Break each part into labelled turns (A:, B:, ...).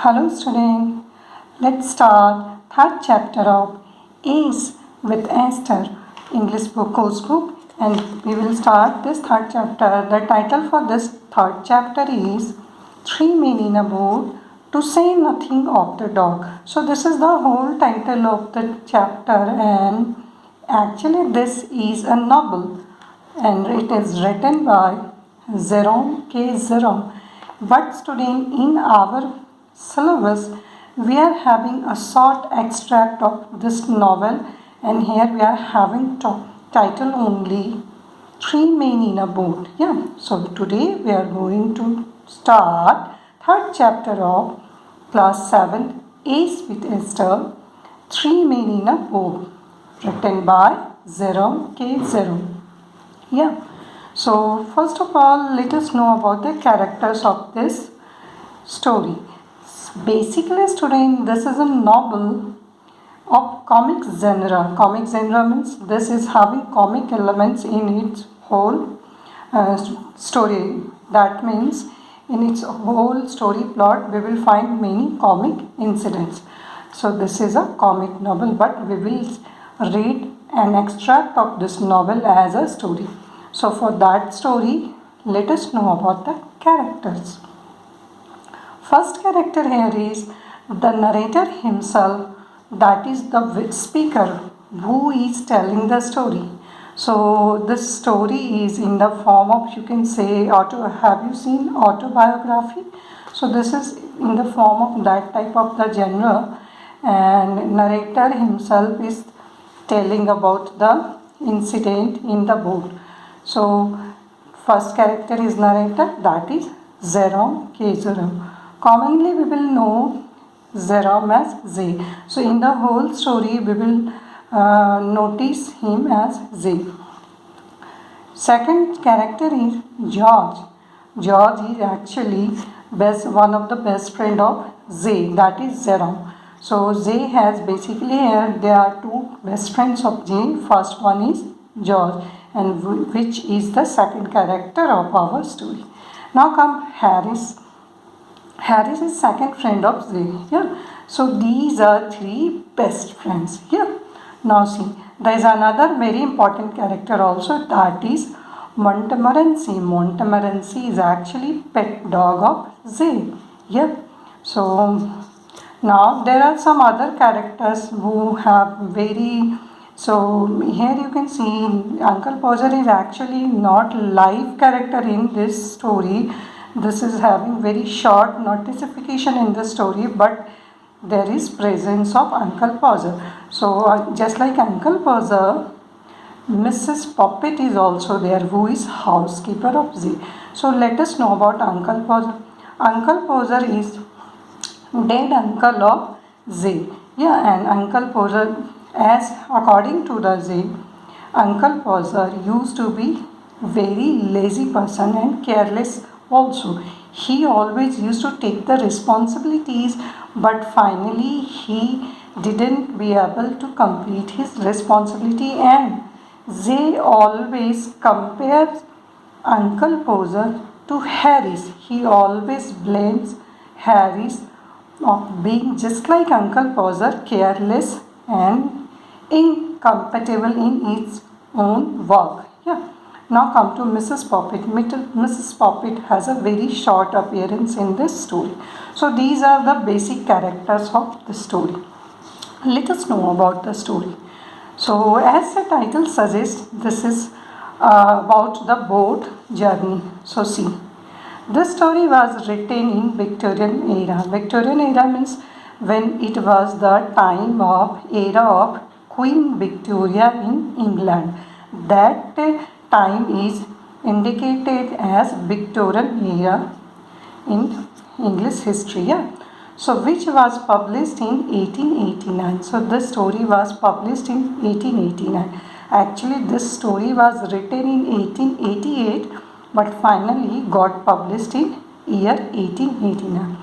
A: Hello student, let's start third chapter of Ace with Aster English book course book, and we will start this third chapter. The title for this third chapter is Three Men in a Boat to Say Nothing of the Dog. So this is the whole title of the chapter, and actually this is a novel and it is written by Jerome K. Jerome. But student, in our syllabus we are having a short extract of this novel, and here we are having title only Three Men in a Boat. Yeah, so today we are going to start third chapter of class 7 Ace with Esther, Three Men in a Boat, written by Jerome K. Jerome. Yeah, so first of all, let us know about the characters of this story. Basically, student, this is a novel of comic genre. Comic genre means this is having comic elements in its whole story. That means in its whole story plot we will find many comic incidents. So this is a comic novel, but we will read an extract of this novel as a story. So for that story, let us know about the characters. First character here is the narrator himself, that is the speaker who is telling the story. So this story is in the form of, you can say, have you seen autobiography? So this is in the form of that type of the genre, and narrator himself is telling about the incident in the boat. So first character is narrator, that is Jerome K. Jerome. Commonly we will know Jerome as Z. So in the whole story we will notice him as Z. Second character is George. George is actually one of the best friend of Z, that is Jerome. So Z has basically here there are two best friends of J. First one is George, and which is the second character of our story. Now come Harris. Harris is second friend of Z. Yeah. So these are three best friends. Yeah. Now see, there is another very important character also, that is Montmorency. Montmorency is actually pet dog of Z. Yeah. So now there are some other characters who have very, so here you can see Uncle Poser is actually not live character in this story. This is having very short notification in the story, but there is presence of Uncle Poser. So just like Uncle Poser, Mrs. Poppet is also there, who is housekeeper of Z. So let us know about Uncle Poser. Uncle Poser is dead uncle of Z. Yeah, and Uncle Poser, as according to the Z, Uncle Poser used to be very lazy person and careless also. He always used to take the responsibilities, but finally he didn't be able to complete his responsibility, and Z always compares Uncle Poser to Harris. He always blames Harris of being just like Uncle Poser, careless and incompatible in its own work. Yeah. Now come to Mrs. Poppet. Mrs. Poppet has a very short appearance in this story. So these are the basic characters of the story. Let us know about the story. So as the title suggests, this is about the boat journey. So see, this story was written in Victorian era. Victorian era means when it was the era of Queen Victoria in England. That time is indicated as Victorian era in English history. Yeah. So which was published in 1889. So this story was published in 1889. Actually this story was written in 1888, but finally got published in year 1889.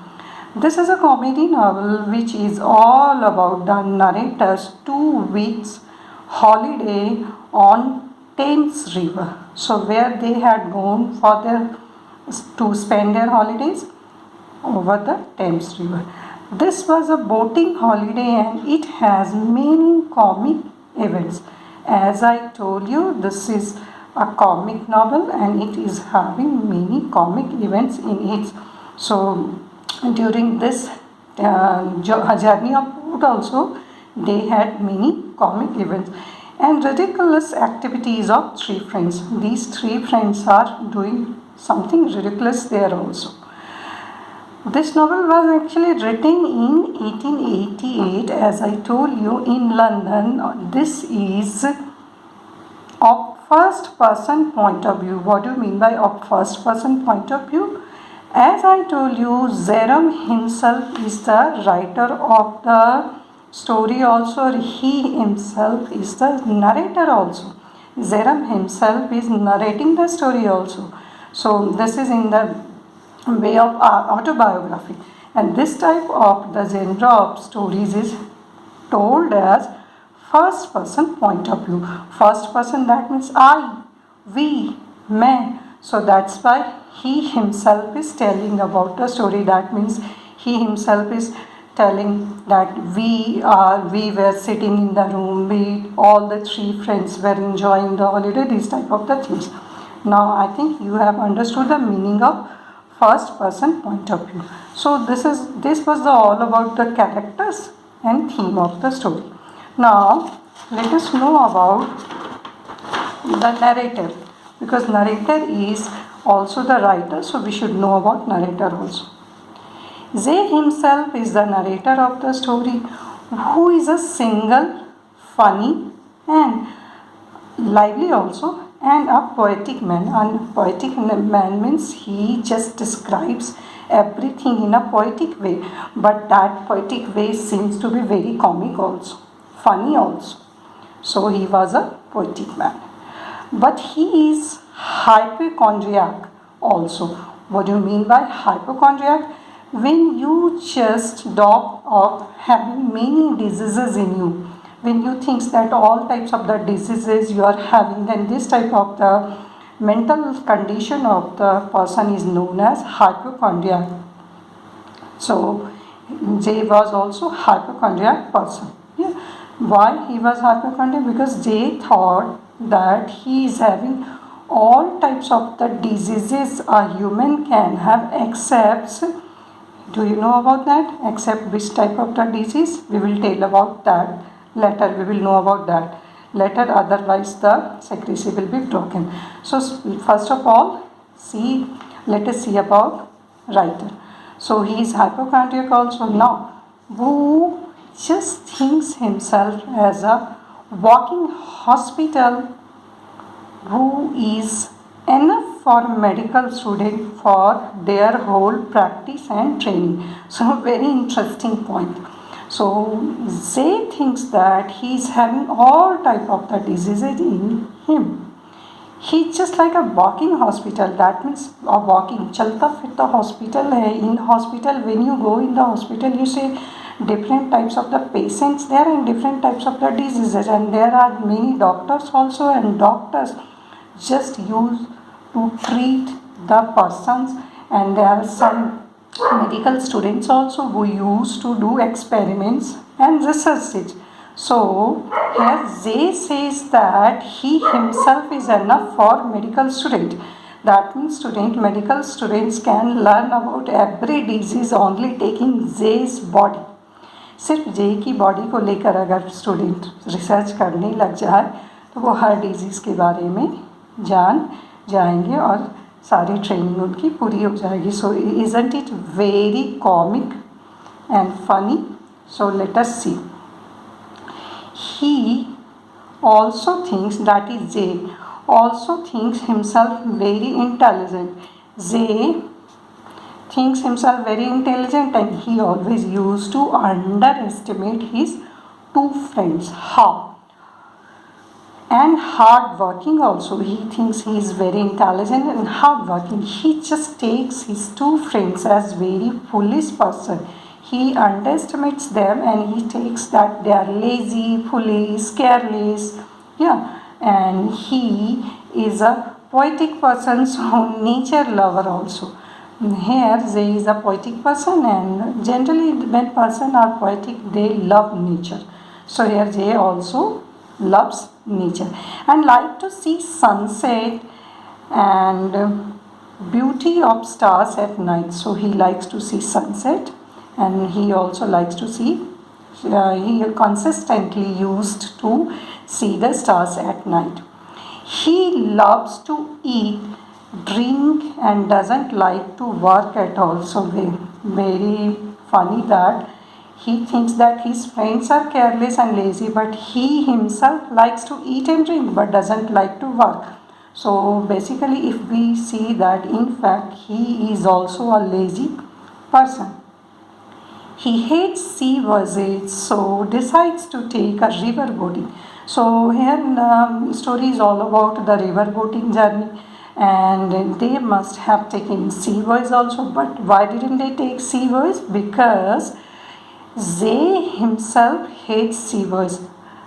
A: This is a comedy novel which is all about the narrator's 2 weeks holiday on Thames River. So where they had gone to spend their holidays over the Thames River. This was a boating holiday and it has many comic events. As I told you, this is a comic novel and it is having many comic events in it. So during this journey of boat also, they had many comic events and ridiculous activities of three friends. These three friends are doing something ridiculous there also. This novel was actually written in 1888, as I told you, in London. This is of first person point of view. What do you mean by of first person point of view? As I told you, Jerome himself is the writer of the story also. He himself is the narrator also. Jerome himself is narrating the story also. So this is in the way of autobiography, and this type of the genre of stories is told as first person point of view. First person, that means I, we, मैं. So that's why he himself is telling about the story. That means he himself is telling that we were sitting in the room, we all the three friends were enjoying the holiday, these type of the things. Now I think you have understood the meaning of first person point of view. So this was the all about the characters and theme of the story. Now let us know about the narrator, because narrator is also the writer, so we should know about narrator also. Zay himself is the narrator of the story, who is a single, funny and lively also, and a poetic man. And poetic man means he just describes everything in a poetic way, but that poetic way seems to be very comic also, funny also. So he was a poetic man, but he is hypochondriac also. What do you mean by hypochondriac? When you just stop of having many diseases in you, when you think that all types of the diseases you are having, then this type of the mental condition of the person is known as hypochondriac. So Jay was also hypochondriac person. Yeah. Why he was hypochondriac? Because Jay thought that he is having all types of the diseases a human can have, except, do you know about that? Except which type of the disease? We will tell about that later. We will know about that later, otherwise the secrecy will be broken. So first of all, let us see about writer. So he is hypochondriac also. Now, who just thinks himself as a walking hospital, who is enough for medical student for their whole practice and training. So very interesting point. So Zay thinks that he is having all type of the diseases in him. He's just like a walking hospital. That means a walking chalta फिरता hospital है. In hospital, when you go in the hospital, you see different types of the patients there and different types of the diseases, and there are many doctors also, and doctors just use to treat the persons, and there are some medical students also who used to do experiments and research. So here Zay says that he himself is enough for medical student. That means medical students can learn about every disease only taking Zay's body. सिर्फ जे की body को लेकर अगर student research करने लग जाए तो वो हर डिजीज़ के बारे में जान जाएंगे और सारी ट्रेनिंग उनकी पूरी हो जाएगी. So isn't it very comic and funny? So let us see. He also thinks, that is Jay, also thinks himself very intelligent. Jay thinks himself very intelligent, and he always used to underestimate his two friends. How? And hardworking also. He thinks he is very intelligent and hardworking. He just takes his two friends as very foolish person. He underestimates them and he takes that they are lazy, foolish, careless. Yeah, and he is a poetic person, so nature lover also. Here Zay is a poetic person, and generally when person are poetic they love nature. So here Jay also loves nature and like to see sunset and beauty of stars at night. So he likes to see sunset and he also likes to see he consistently used to see the stars at night. He loves to eat, drink, and doesn't like to work at all. So, very funny that he thinks that his friends are careless and lazy, but he himself likes to eat and drink but doesn't like to work. So, basically, if we see that in fact he is also a lazy person. He hates sea visits, so decides to take a river boating. So here the story is all about the river boating journey, and they must have taken sea voyage also. But why didn't they take sea voyage? Because Zay himself hates sea voyage.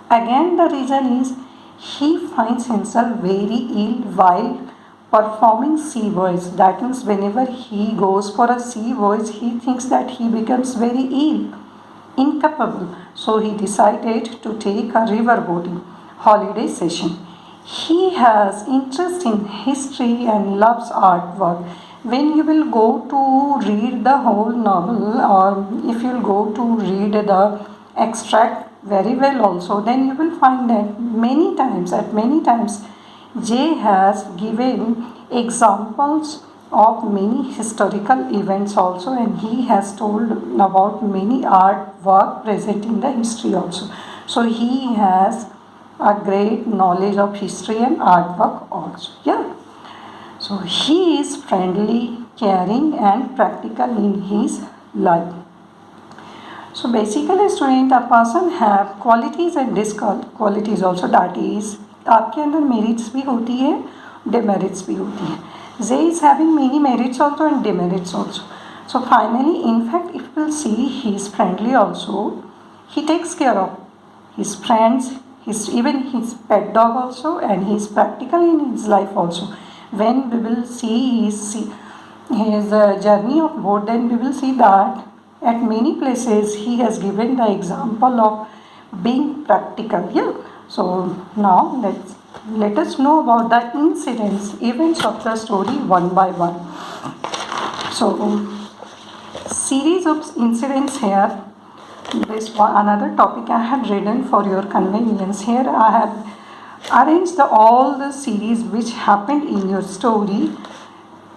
A: Again, the reason is he finds himself very ill while performing sea voyage. That means whenever he goes for a sea voyage, he thinks that he becomes very ill, incapable. So he decided to take a river boating holiday session. He has interest in history and loves artwork. When you will go to read the whole novel, or if you will go to read the extract very well also, then you will find that many times Jay has given examples of many historical events also, and he has told about many artwork present in the history also. So he has a great knowledge of history and artwork also. Yeah. So he is friendly, caring, and practical in his life. So basically student, a person have qualities and qualities also, that is आपके अंदर merits भी होती है, demerits भी होती है. Zay is having many merits also and demerits also. So finally, in fact, if you will see, he is friendly also. He takes care of his friends, even his pet dog also, and he is practical in his life also. When we will see his journey of boat, then we will see that at many places he has given the example of being practical. Yeah. So now let us know about the events of the story one by one. So series of incidents here. This one another topic I had written for your convenience. Here I have arranged all the series which happened in your story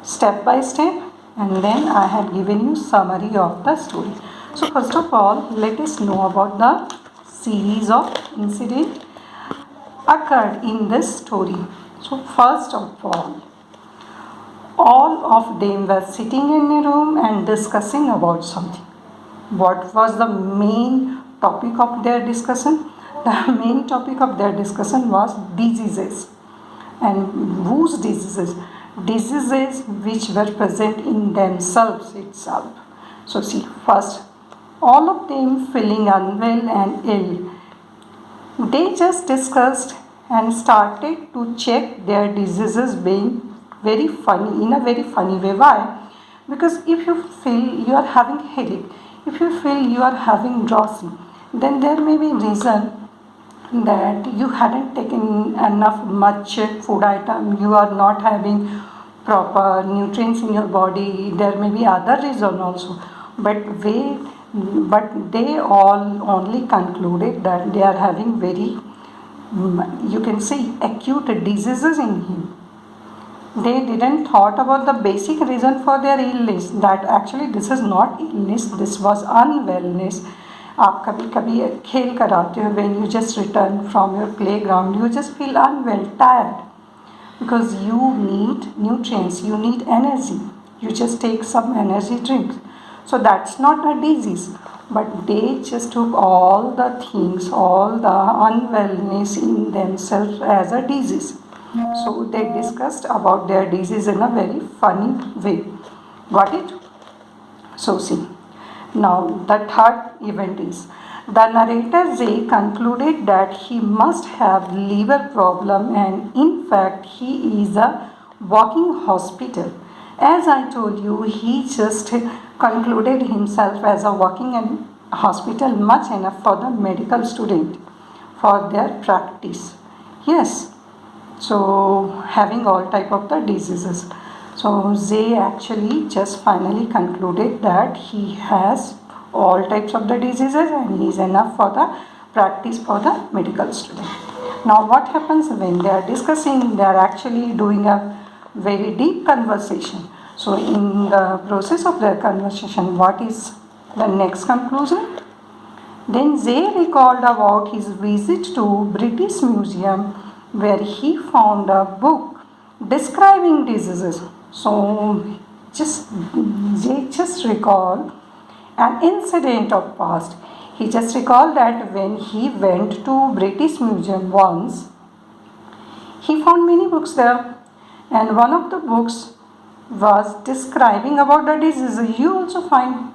A: step by step, and then I had given you summary of the story. So first of all, let us know about the series of incidents occurred in this story. So first of all of them were sitting in a room and discussing about something. What was the main topic of their discussion? The main topic of their discussion was diseases. And whose diseases? Diseases which were present in themselves itself. So see, first, all of them feeling unwell and ill. They just discussed and started to check their diseases being very funny, in a very funny way. Why? Because if you feel you are having headache, if you feel you are having drowsy, then there may be reason that you hadn't taken enough much food item, you are not having proper nutrients in your body. There may be other reason also, but they all only concluded that they are having very, you can say, acute diseases in him. They didn't thought about the basic reason for their illness, that actually this is not illness, this was unwellness. आप कभी कभी खेल कर आते हो, when you just return from your playground, you just feel unwell, tired, because you need nutrients, you need energy, you just take some energy drinks. So that's not a disease, but they just took all the things, all the unwellness in themselves as a disease. So they discussed about their disease in a very funny way. Got it? So see, now the third event is the narrator Zay concluded that he must have liver problem, and in fact he is a walking hospital. As I told you, he just concluded himself as a working in hospital much enough for the medical student for their practice. Yes, so having all type of the diseases. So they actually just finally concluded that he has all types of the diseases and he is enough for the practice for the medical student. Now what happens when they are discussing, they are actually doing a very deep conversation. So in the process of their conversation, what is the next conclusion? Then Zay recalled about his visit to British Museum where he found a book describing diseases. So Zay just recalled an incident of past. He just recalled that when he went to British Museum once, he found many books there, and one of the books was describing about the disease. You also find,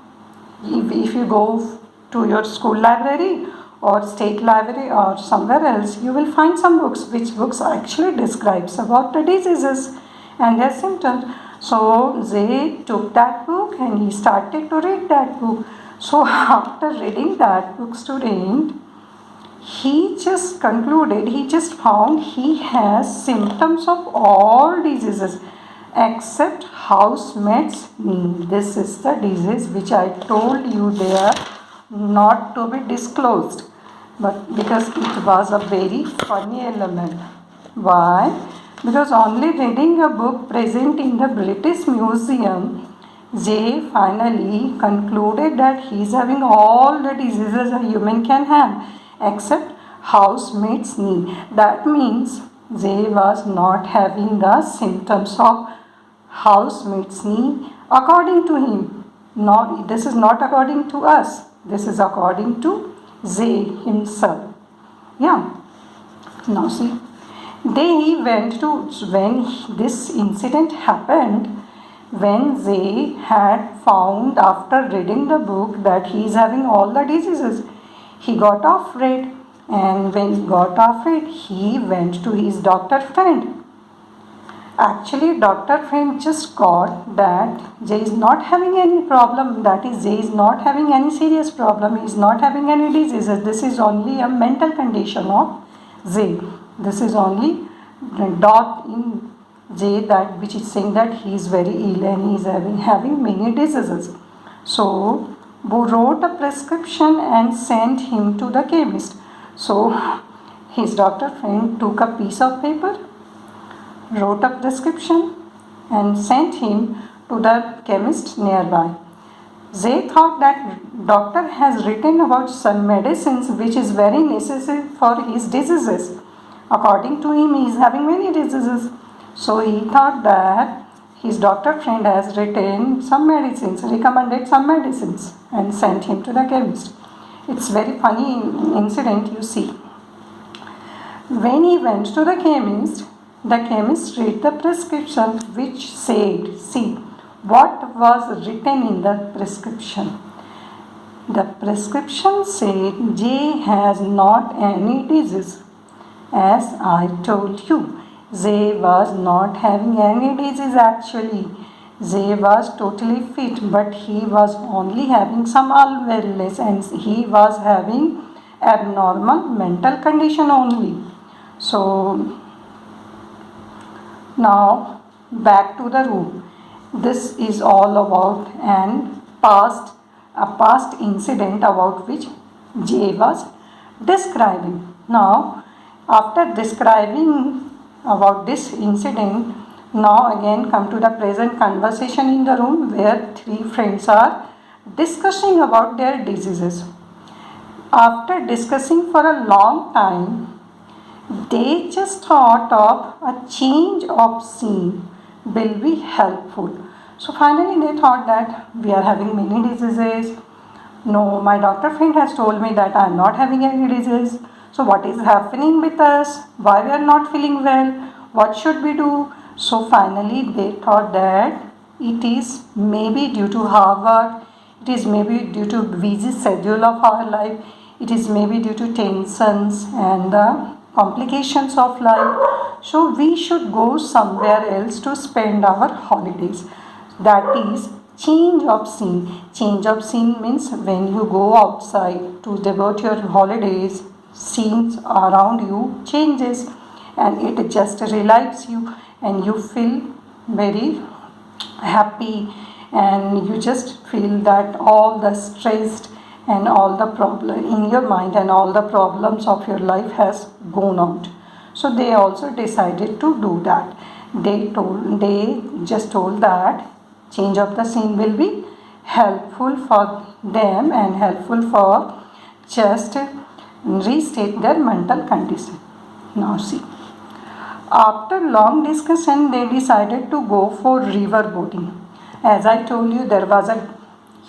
A: if you go to your school library or state library or somewhere else, you will find some books which books actually describes about the diseases and their symptoms. So they took that book and he started to read that book. So after reading that book, student, he just concluded, he just found he has symptoms of all diseases except housemaid's knee. This is the disease which I told you they are not to be disclosed, but because it was a very funny element. Why? Because only reading a book present in the British Museum, Jay finally concluded that he is having all the diseases a human can have except housemaid's knee. That means Jay was not having the symptoms of housemaid's knee according to him. Not, this is not according to us. This is according to Zay himself. Yeah. Now see, they went to, when this incident happened, when Zay had found after reading the book that he is having all the diseases, he got afraid, and when he got afraid, he went to his doctor friend. Actually, doctor friend just got that Jay is not having any problem, that is, Jay is not having any serious problem, he is not having any diseases. This is only a mental condition of Jay. This is only dot in Jay that which is saying that he is very ill and he is having many diseases. So, who wrote a prescription and sent him to the chemist. So, his doctor friend took a piece of paper, wrote a prescription and sent him to the chemist nearby. Zay thought that doctor has written about some medicines which is very necessary for his diseases. According to him, he is having many diseases. So he thought that his doctor friend has written some medicines, recommended some medicines and sent him to the chemist. It's very funny incident, you see. When he went to the chemist read the prescription which said, see, what was written in the prescription? The prescription said, Jay has not any disease. As I told you, Jay was not having any disease actually. Jay was totally fit, but he was only having some unwellness and he was having abnormal mental condition only. So, now back to the room. This is all about a past incident about which Jay was describing. Now, after describing about this incident, now again come to the present conversation in the room where three friends are discussing about their diseases. After discussing for a long time, they just thought of a change of scene will be helpful. So finally they thought that we are having many diseases. No, my doctor friend has told me that I am not having any disease. So what is happening with us? Why we are not feeling well? What should we do? So finally they thought that it is maybe due to hard work. It is maybe due to busy schedule of our life. It is maybe due to tensions and the complications of life. So we should go somewhere else to spend our holidays. that is change of scene. Change of scene means when you go outside to devote your holidays, scenes around you changes and it just relaxes you and you feel very happy and you just feel that all the stress and all the problem in your mind and all the problems of your life has gone out. So they also decided to do that. They just told that change of the scene will be helpful for them and helpful for just restate their mental condition. Now see, after long discussion, they decided to go for river boating. As I told you, there was a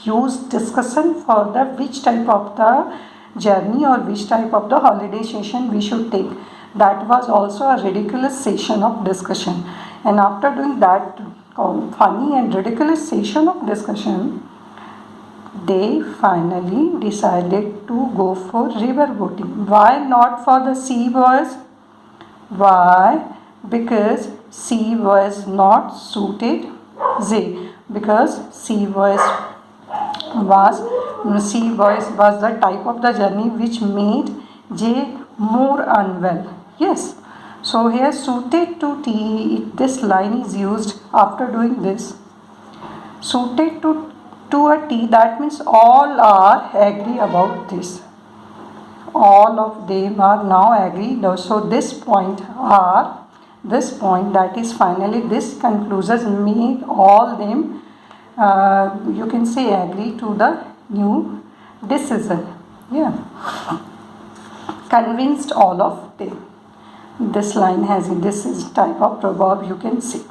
A: huge discussion for the which type of the journey or which type of the holiday session we should take. That was also a ridiculous session of discussion. And after doing that funny and ridiculous session of discussion, they finally decided to go for river boating. Why not for the sea, boys? Why? Because sea was not suited Z. Because sea voice was the type of the journey which made J more unwell. Yes. So here suited to T, this line is used after doing this. Suited to a T, that means all are agree about this. All of them are now agreed. So this point that is finally this conclusions made all them you can say agree to the new decision. Yeah, convinced all of them. This line has this is type of proverb you can see.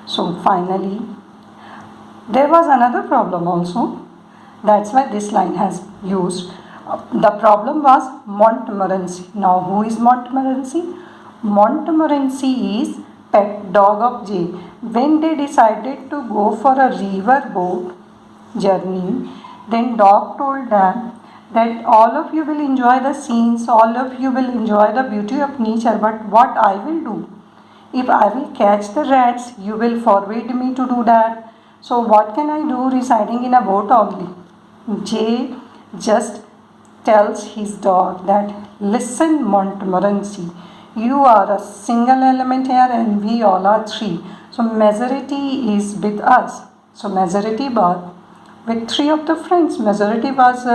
A: So finally there was another problem also. That's why this line has used. The problem was Montmorency. Now, who is Montmorency? Montmorency is pet dog of J. When they decided to go for a river boat journey, then dog told them that all of you will enjoy the scenes, all of you will enjoy the beauty of nature, but what I will do? If I will catch the rats, you will forbid me to do that. So what can I do residing in a boat only? J just tells his dog that, listen Montmorency, you are a single element here and we all are three. So majority is with us. So majority was with three of the friends. Majority was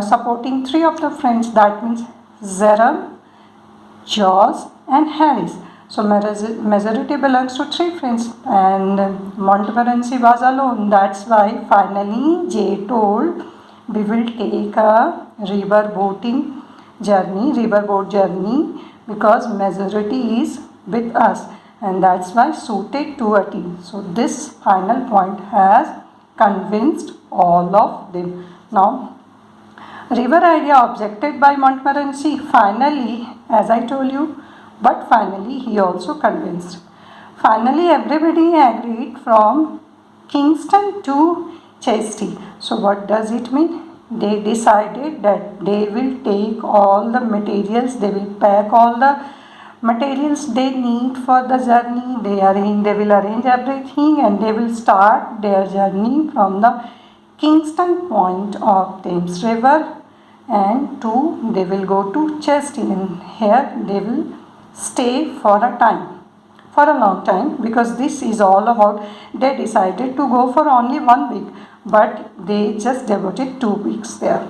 A: supporting three of the friends. That means Jerome, George and Harris. So majority belongs to three friends and Montmorency was alone. That's why finally J told, we will take a river boat journey because majority is with us and that's why suited to a T. So this final point has convinced all of them. Now river idea objected by Montmorency finally, as I told you, but finally he also convinced. Finally everybody agreed from Kingston to Chesty. So what does it mean? They decided that they will take all the materials, they will pack all the materials they need for the journey. They will arrange everything and they will start their journey from the Kingston point of Thames River and they will go to Chesty and here they will stay for a long time because this is all about, they decided to go for only 1 week but they just devoted 2 weeks there.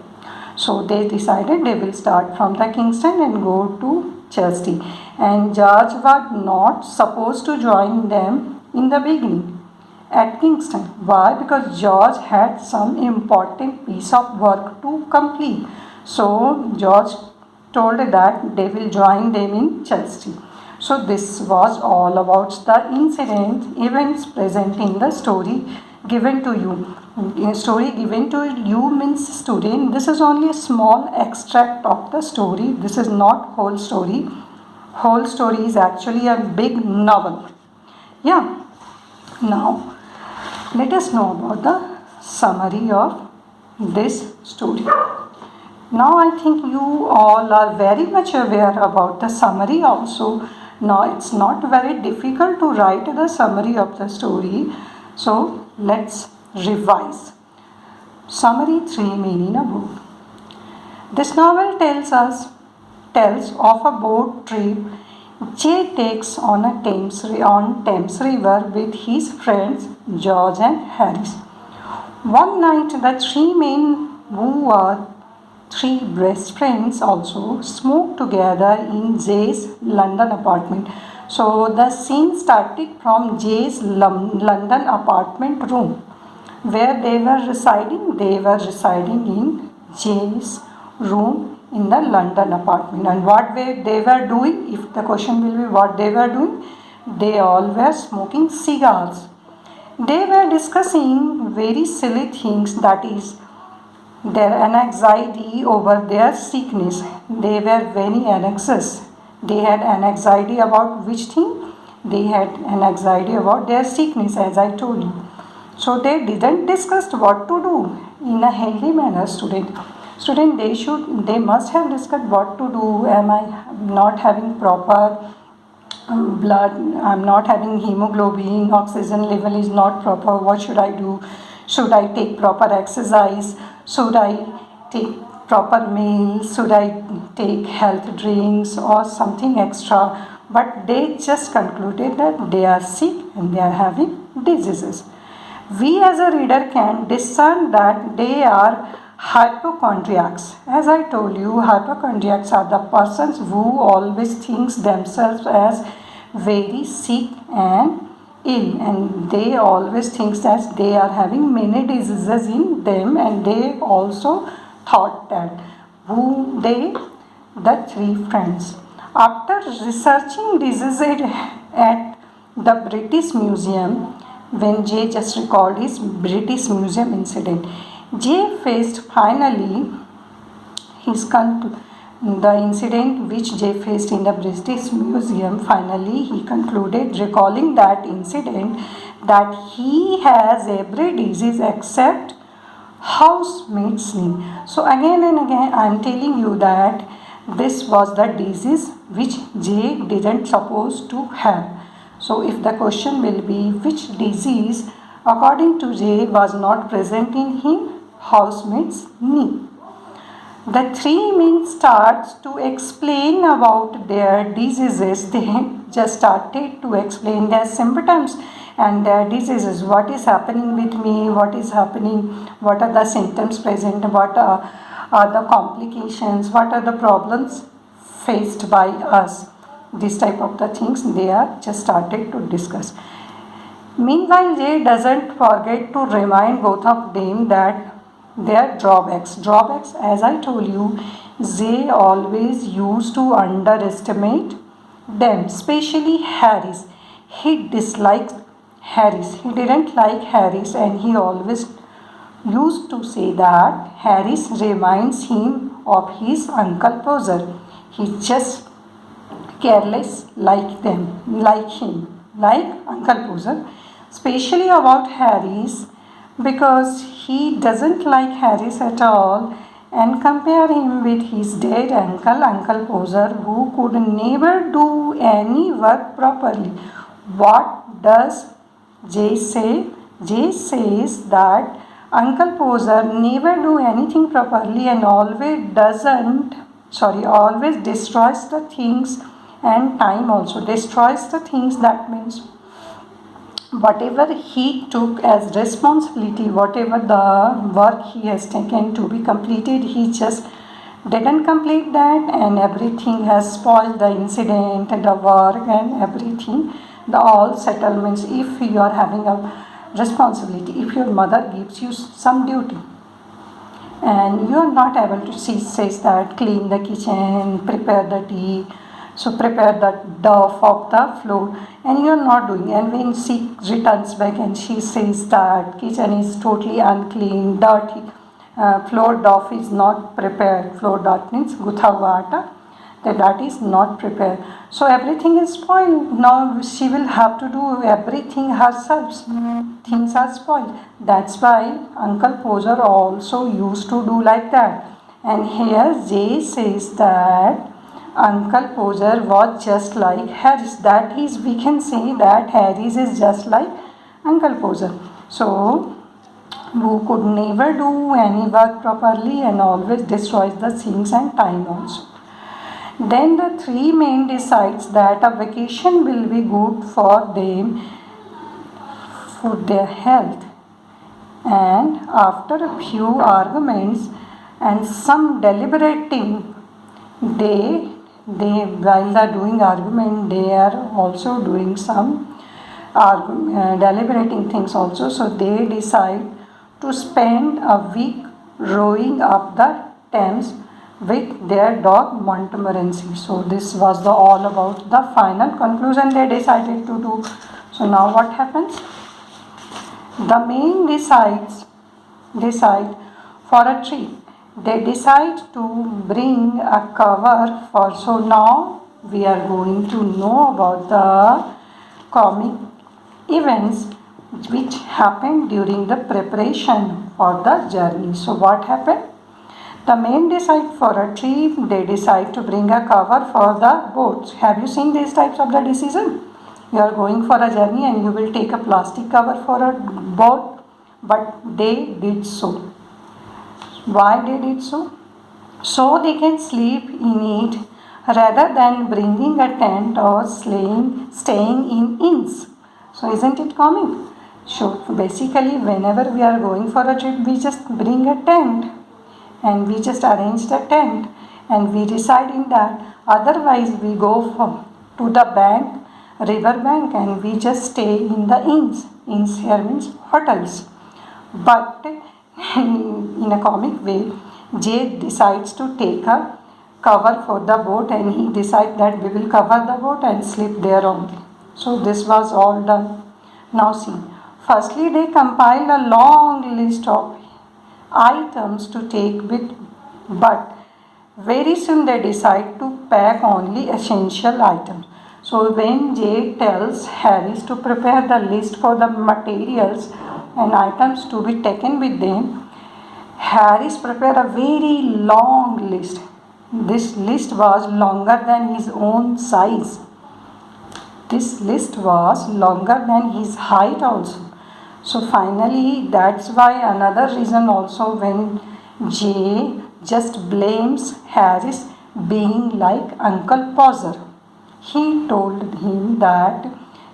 A: So they decided they will start from the Kingston and go to Chelsea and George was not supposed to join them in the beginning at Kingston. Why? Because George had some important piece of work to complete. So George told that they will join them in Chelsea. So this was all about the events present in the story given to you. Story given to you means student, this is only a small extract of the story. This is not whole story. Whole story is actually a big novel. Yeah. Now let us know about the summary of this story. Now I think you all are very much aware about the summary also. Now it's not very difficult to write the summary of the story. So let's revise. Summary 3 main in a book. This novel tells of a boat trip Jay takes on Thames River with his friends George and Harris. One night, the three men, who are three best friends, also smoke together in Jay's London apartment. So the scene started from Jay's London apartment room where they were residing. They were residing in Jay's room in the London apartment. And what they were doing, if the question will be what they were doing, they all were smoking cigars. They were discussing very silly things, that is, their anxiety over their sickness. They were very anxious. They had an anxiety about which thing? They had an anxiety about their sickness, as I told you. So they didn't discuss what to do in a healthy manner, student. They must have discussed what to do. Am I not having proper blood? I'm not having hemoglobin. Oxygen level is not proper. What should I do? Should I take proper exercise? Should I take proper meals? Should I take health drinks or something extra? But they just concluded that they are sick and they are having diseases. We as a reader can discern that they are hypochondriacs. As I told you, hypochondriacs are the persons who always thinks themselves as very sick and ill, and they always thinks that they are having many diseases in them, and they also thought that the three friends, after researching diseases at the British Museum, when Jay just recalled his British Museum incident, Jay faced finally the incident which Jay faced in the British Museum. Finally, he concluded, recalling that incident, that he has every disease except housemaid sneeze. So again and again, I am telling you that this was the disease which Jay didn't suppose to have. So if the question will be which disease according to Jay was not present in him, housemaid's knee. The three men start to explain about their diseases. They just started to explain their symptoms and their diseases. What is happening with me? What is happening? What are the symptoms present? What are the complications? What are the problems faced by us? This type of the things they are just started to discuss. Meanwhile, Jay doesn't forget to remind both of them that their drawbacks. Drawbacks, as I told you, Jay always used to underestimate them, especially Harris. He disliked Harris. He didn't like Harris, and he always used to say that Harris reminds him of his uncle Poser. He's just careless like him, like Uncle Poser. Especially about Harris, because he doesn't like Harris at all and compare him with his dead uncle, Uncle Poser, who could never do any work properly. What does Jay say? Jay says that Uncle Poser never do anything properly and always destroys the things, and time also destroys the things. That means whatever he took as responsibility, whatever the work he has taken to be completed, he just didn't complete that, and everything has spoiled the incident, the work and everything, the all settlements. If you are having a responsibility, if your mother gives you some duty and you are not able to, she says that clean the kitchen, prepare the tea, so prepare the dough of the flour, and you are not doing, and when she returns back and she says that kitchen is totally unclean, dirty, flour dough is not prepared, flour dough means gutha hua atta, that is not prepared, so everything is spoiled. Now she will have to do everything herself. Things are spoiled. That's why Uncle Poser also used to do like that. And here Jay says that Uncle Poser was just like Harris. That is, we can say that Harris is just like Uncle Poser. So, who could never do any work properly and always destroys the things and time also. Then the three men decides that a vacation will be good for them for their health, and after a few arguments and some deliberating, they while they are doing argument, they are also doing some deliberating things also. So they decide to spend a week rowing up the Thames with their dog Montmorency. So this was the all about the final conclusion they decided to do. So now what happens? The men decide for a trip. They decide to bring a cover for. So now we are going to know about the comic events which happened during the preparation for the journey. So what happened? The men decide for a trip. They decide to bring a cover for the boats. Have you seen these types of the decision? You are going for a journey and you will take a plastic cover for a boat, but they did so. Why they did so? So they can sleep in it rather than bringing a tent or staying in inns. So isn't it comic? So basically whenever we are going for a trip, we just bring a tent and we just arrange the tent and we reside in that. Otherwise we go to the river bank, and we just stay in the inns. Inns here means hotels. But in a comic way, Jay decides to take a cover for the boat, and he decides that we will cover the boat and sleep there only. So this was all done. Now see, firstly they compiled a long list of items to take with, but very soon they decide to pack only essential items. So when Jay tells Harris to prepare the list for the materials and items to be taken with them, Harris prepared a very long list. This list was longer than his own size. This list was longer than his height also. So finally, that's why another reason also when Jay just blames Harris being like Uncle Poser. He told him that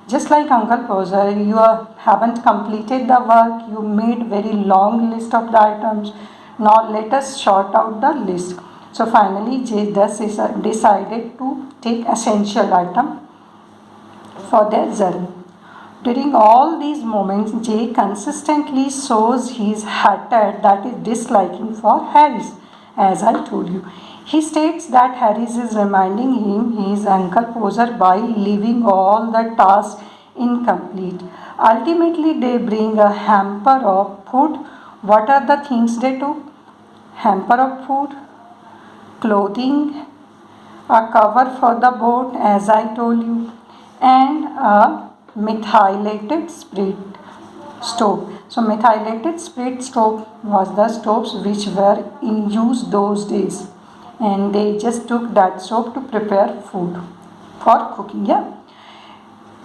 A: just like Uncle Poser, you haven't completed the work, you made very long list of the items. Now let us sort out the list. So finally Jay thus decided to take essential item for their journey. During all these moments, Jay consistently shows his hatred, that is disliking for Harris, as I told you. He states that Harris is reminding him he is Uncle Poser by leaving all the tasks incomplete. Ultimately, they bring a hamper of food. What are the things they took? Hamper of food, clothing, a cover for the boat, as I told you, and a methylated spirit stove. So methylated spirit stove was the stoves which were in use those days, and they just took that stove to prepare food for cooking. Yeah,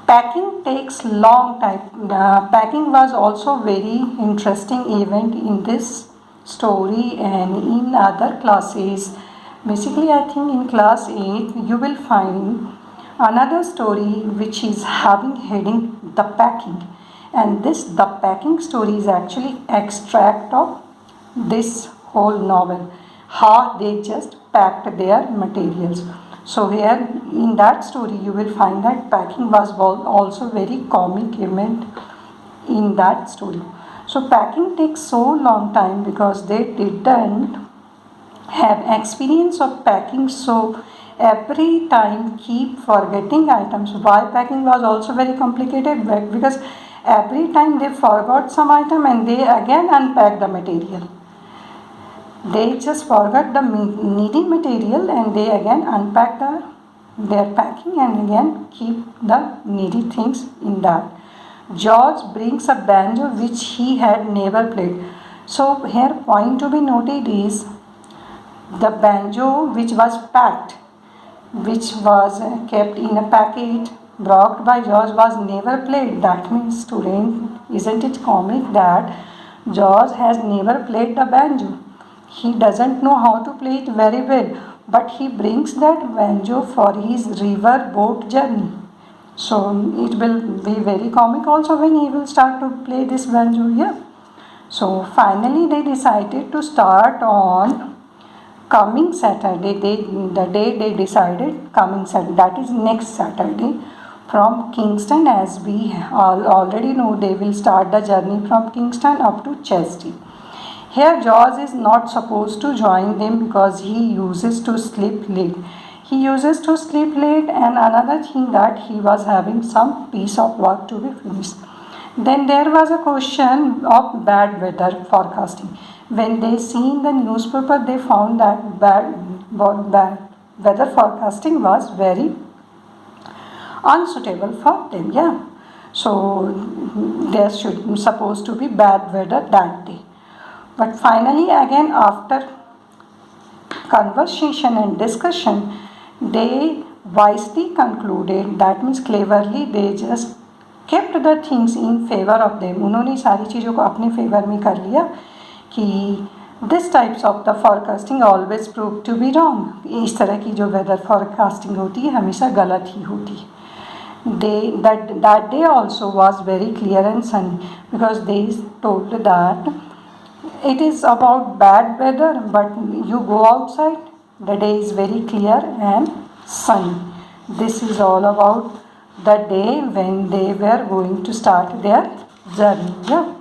A: packing takes long time. Packing was also very interesting event in this story and in other classes. Basically, I think in class 8 you will find another story which is having heading the packing, and this the packing story is actually extract of this whole novel, how they just packed their materials. So here in that story you will find that packing was also very comic event in that story. So packing takes so long time because they didn't have experience of packing, so every time keep forgetting items. Why packing was also very complicated? Because every time they forgot some item and they again unpack the material. They just forgot the needing material and they again unpack their packing and again keep the needy things in that. George brings a banjo which he had never played. So here point to be noted is the banjo which was packed, which was kept in a packet brought by George was never played. That means, student, isn't it comic that George has never played the banjo? He doesn't know how to play it very well, but he brings that banjo for his river boat journey. So it will be very comic also when he will start to play this banjo here. So finally they decided to start on coming Saturday. The day they decided coming Saturday, that is next Saturday, from Kingston. As we already know, they will start the journey from Kingston up to Chelsea. Here George is not supposed to join them because he uses to sleep late. He uses to sleep late, and another thing that he was having some piece of work to be finished. Then there was a question of bad weather forecasting. When they see in the newspaper, they found that bad weather forecasting was very unsuitable for them. Yeah, so there should supposed to be bad weather that day. But finally, again, after conversation and discussion, they wisely concluded, that means cleverly, they just kept the things in favor of them. उन्होंने सारी चीज़ों को अपने favour में कर लिया कि this types of the forecasting always prove to be wrong. इस तरह की जो वेदर फॉरकास्टिंग होती है हमेशा गलत ही होती है. That day also was very clear and sunny, because they told that it is about bad weather, but you go outside, the day is very clear and sunny. This is all about the day when they were going to start their journey. Yeah.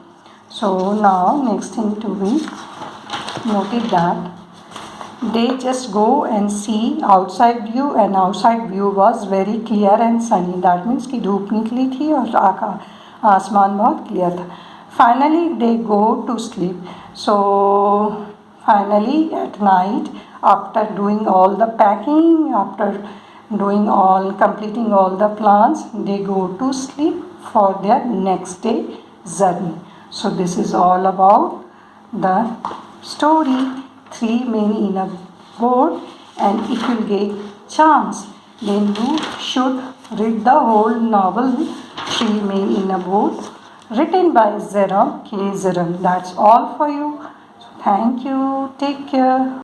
A: So now next thing to be noted that they just go and see outside view, and outside view was very clear and sunny. That means कि धूप निकली थी और आसमान बहुत clear था. Finally they go to sleep. So finally at night, after doing all the packing, after completing all the plans, they go to sleep for their next day journey. So this is all about the story, Three Men in a Boat. And if you get chance, then you should read the whole novel Three Men in a Boat, written by Jerome K. Jerome. That's all for you. So thank you. Take care.